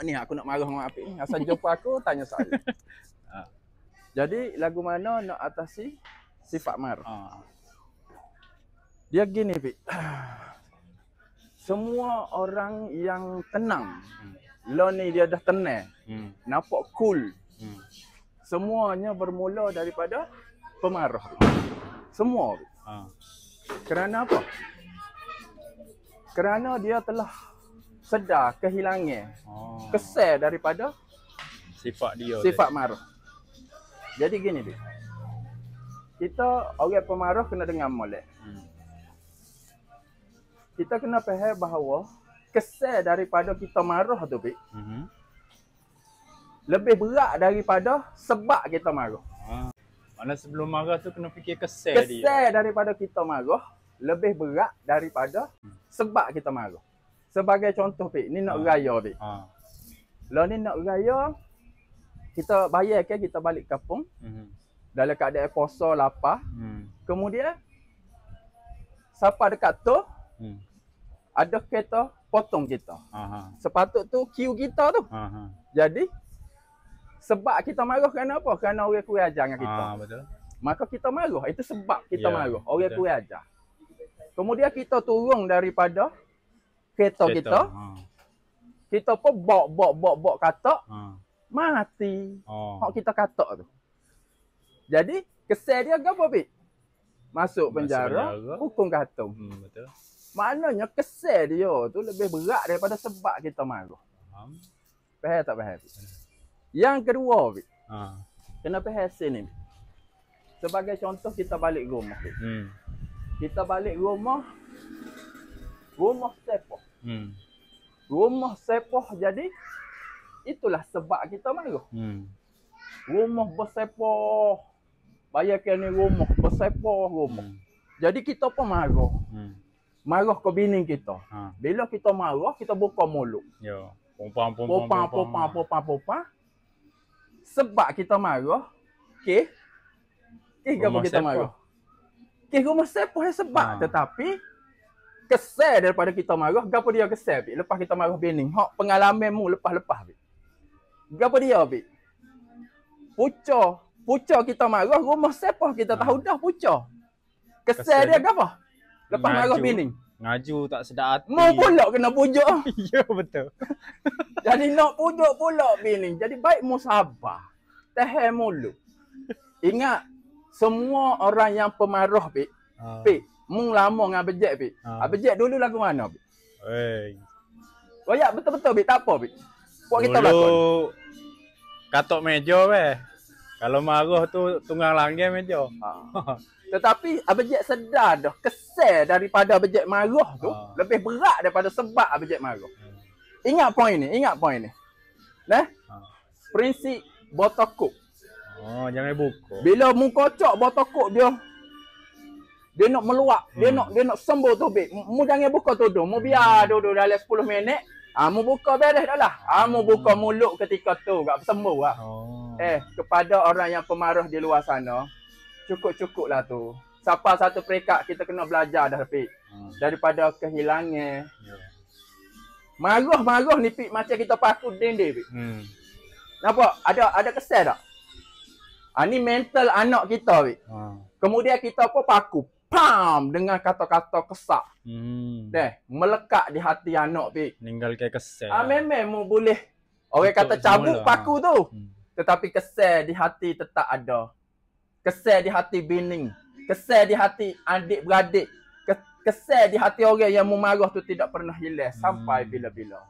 ni aku nak marah dengan Apik ni. Asal jumpa aku tanya saya. Jadi lagu mana nak atasi sifat marah? Dia gini, Pik. Semua orang yang tenang, lo ni dia dah tenang, nampak cool. Semuanya bermula daripada pemarah. Semua. Kerana apa? Kerana dia telah sedar kehilangan, kesal daripada sifat marah. Jadi gini, Pik. Kita orang pemarah kena dengar molek. Kita kena faham bahawa kesal daripada kita marah tu, Pik, lebih berat daripada sebab kita marah. Mana sebelum marah tu kena fikir kesal dia. Kesal daripada kita marah lebih berat daripada sebab kita marah. Sebagai contoh, Pik, ni nak raya, Pik. Lah ni nak raya, kita bayarkan kita balik kampung. Dalam keadaan puasa, lapar. Kemudian, siapa dekat tu, ada kereta potong kita. Sepatut tu queue kita tu. Jadi, sebab kita marah kerana apa? Kerana orang kurang ajar dengan kita. Betul. Maka kita marah. Itu sebab kita marah. Orang kurang ajar. Kemudian kita turun daripada kereta kita. Kita pun bok katak. Mati. Hak kita katak tu. Jadi, kesal dia apa, Pik? Masuk penjara, hukum gantung. Betul. Maknanya kesal dia tu lebih berat daripada sebab kita marah. Faham tak faham? Yang kedua, Pik. Kena faham sini, Pik. Sebagai contoh kita balik rumah, Pik. Kita balik rumah sepoh. Rumah sepoh, jadi itulah sebab kita marah. Rumah bersepoh. Bayarkan ni rumah bersepoh rumah. Jadi kita pun marah. Marah ke bini kita. Bila kita marah, kita buka mulut. Ya. Popang. Sebab kita marah, apa kita marah? Rumah sepoh yang sebab. Tetapi, kesal daripada kita marah, apa dia kesal, Pik? Lepas kita marah bini. Hak pengalamanmu lepas-lepas, Pik. Apa dia, Pik? Puca kita marah, rumah sepoh kita tahu dah puca. Kesal dia apa? Lepas marah bini. Ngaju tak sedap hati. Mau pula kena pujuk. Ya, betul. Jadi nak pujuk pula bini. Jadi baik mu sabar. Tahan mulut. Ingat, semua orang yang pemarah, Pik. Pik, mu lama dengan Abjek, Pik. Abjek dulu lagu mana, Pik? Royak betul-betul, Pik. Tak apa, Pik. Buat kita dulu lakon. katok meja, weh. Kalau marah tu tunggang langgar meja. Tetapi Abjek sedar dah kesal daripada Abjek marah tu lebih berat daripada sebab Abjek marah. Ingat poin ni. Nah? Prinsip botol kok. Jangan buka. Bila mu kocok botol kok dia nak meluap, dia nak sembuh tu, Pik. Mu jangan buka tudung. Mu biar duduk dalam 10 minit. Mu buka beres dah lah. Mu buka mulut ketika tu, gak sembuh lah. Kepada orang yang pemarah di luar sana, cukup lah tu. Siapa satu peringkat kita kena belajar dah, Pik. Daripada kehilangan. Marah ni, Pik, macam kita paku dinding, Pik. Nampak? Ada kesal tak? Ni mental anak kita, Pik. Kemudian kita pun paku. Pam! Dengan kata-kata kesak. Melekat di hati anak, Pik. Ninggalkan kesal. Memang mu boleh. Orang kata cabut paku tu. Tetapi kesal di hati tetap ada. Kesal di hati bini. Kesal di hati adik-beradik. Kesal di hati orang yang memarah tu tidak pernah hilang sampai bila-bila.